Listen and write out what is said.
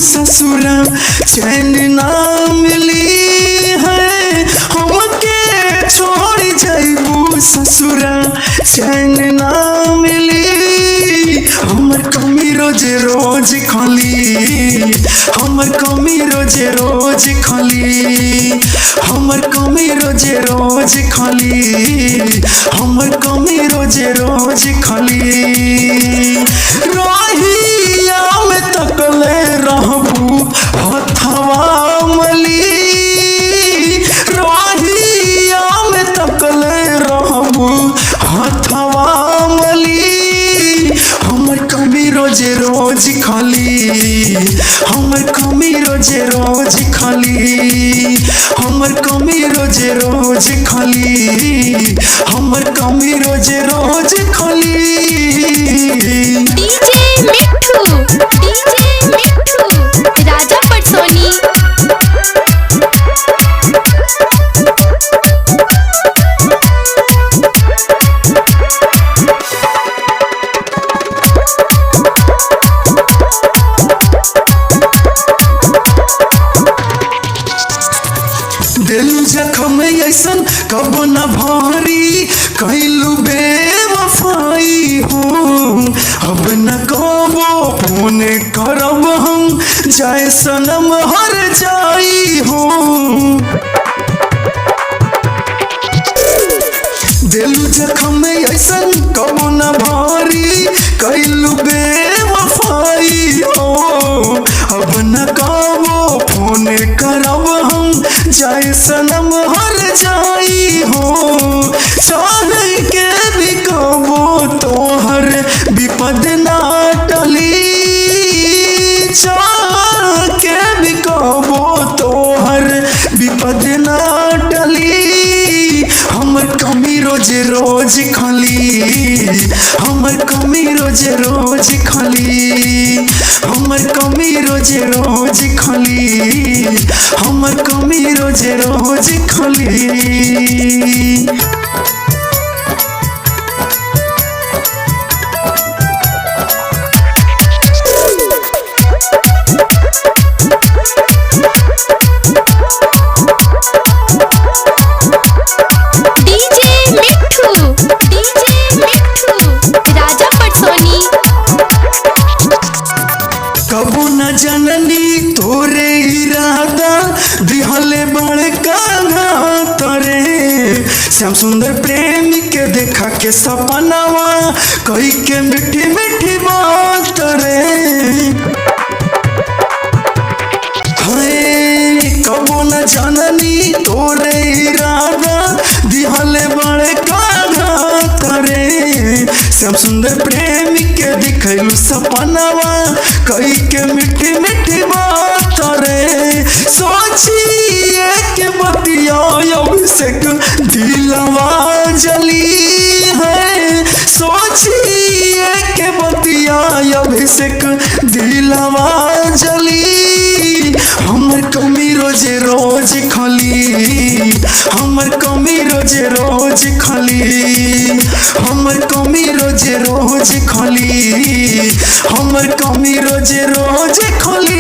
ससुरा चैन ना मिली है, हमके छोड़ जाइबू ससुरा चैन ना मिली। हमर कमी रोज रोज खाली, हमर कमी रोज रोज खाली, हमर कमी रोज रोज खाली, हमर कमी रोज रोज खाली। रोहिया में तकले रहबू हथवा मली, रोहिया में तकले रहबू हथवा मली। हमर कमी रोज रोज खाली, हमर कमी रोज रोज खाली, हमर कमी रोज रोज खाली, हमर कमी रोज रोज खाली। डीजे मिट्ठू राजा पटसोनी। दिल जख्म ऐसन कब न भारी, कैलू बेवफाई हो। अब न कबो फोन करब हम, जाए सनम हर जाई हो। दिल जख्म ऐसन कब न भारी, कैलू बेवफाई हो। अब न कबो फोन करब हम, जाए सनम हर जाई हो। चाहे के भी कबो तोहर विपद ना टली, चाह के भी कबो तोहर विपद ना टली। हमर कमी रोज रोज खाली, हमर कमी रोज रोज खाली, हमर कमी रोज रोज खाली, हमर कमी रोज रोज खाली। कबो न जननी तोरे इरादा, दिहले बड़का तरे। श्याम सुंदर प्रेमी के देखा के सपनावा, कही के मीठी मीठी बात रे। कबो न जननी तोरे इरादा, दिहले बड़का तरे। श्याम सुंदर प्रेमी के दिखलू सपनावा, कई के मीठी मीठी बात रे। सोचिए के बतिया अभिषेक दिलवा जली है, सोचिए के बतिया अभिषेक दिलवा जली। हमर कमी रोज रोज खाली, हमर कमी रोज रोज खाली, हमर कमी रोज रोज खाली, हमर कमी रोज रोज खाली।